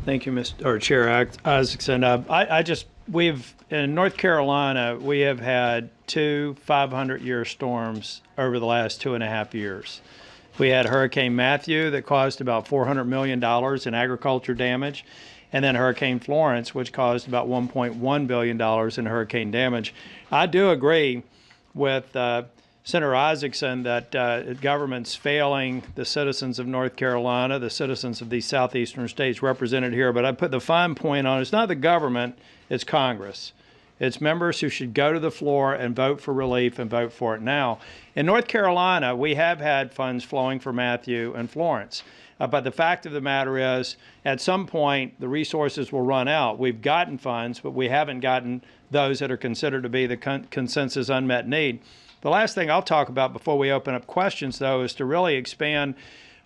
Thank you, Chair Isaacson. We've in North Carolina, we have had two 500-year storms over the last 2.5 years. We had Hurricane Matthew that caused about $400 million in agriculture damage, and then Hurricane Florence, which caused about $1.1 billion in hurricane damage. I do agree with Senator Isaacson that government's failing the citizens of North Carolina, the citizens of these southeastern states represented here, but I put the fine point on it's not the government, it's Congress. It's members who should go to the floor and vote for relief and vote for it now. In North Carolina, we have had funds flowing for Matthew and Florence. But the fact of the matter is, at some point, the resources will run out. We've gotten funds, but we haven't gotten those that are considered to be the consensus unmet need. The last thing I'll talk about before we open up questions, though, is to really expand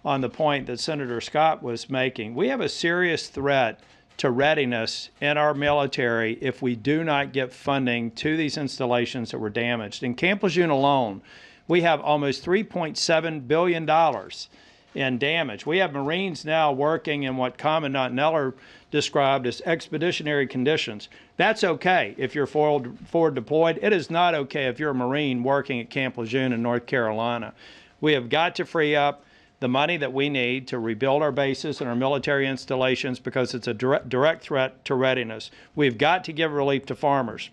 on the point that Senator Scott was making. We have a serious threat to readiness in our military if we do not get funding to these installations that were damaged. In Camp Lejeune alone, we have almost $3.7 billion in damage. We have Marines now working in what Commandant Neller described as expeditionary conditions. That's okay if you're forward deployed. It is not okay if you're a Marine working at Camp Lejeune in North Carolina. We have got to free up the money that we need to rebuild our bases and our military installations because it's a direct threat to readiness. We've got to give relief to farmers.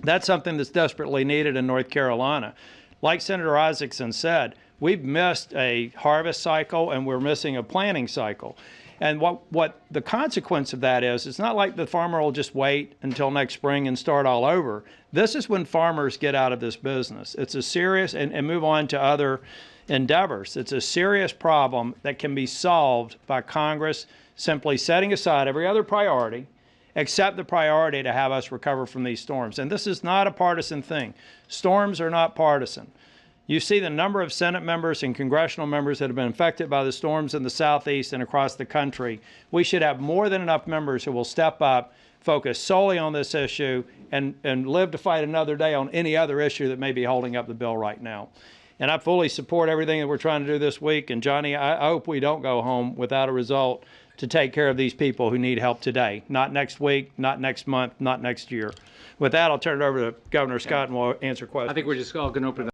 That's something that's desperately needed in North Carolina. Like Senator Isaacson said, we've missed a harvest cycle and we're missing a planting cycle. And what the consequence of that is, it's not like the farmer will just wait until next spring and start all over. This is when farmers get out of this business. It's a serious, and move on to other endeavors. It's a serious problem that can be solved by Congress simply setting aside every other priority, except the priority to have us recover from these storms. And this is not a partisan thing. Storms are not partisan. You see the number of Senate members and congressional members that have been affected by the storms in the Southeast and across the country. We should have more than enough members who will step up, focus solely on this issue, and live to fight another day on any other issue that may be holding up the bill right now. And I fully support everything that we're trying to do this week. And Johnny, I hope we don't go home without a result to take care of these people who need help today. Not next week, not next month, not next year. With that, I'll turn it over to Governor Scott and we'll answer questions. I think we're just all going to open it up.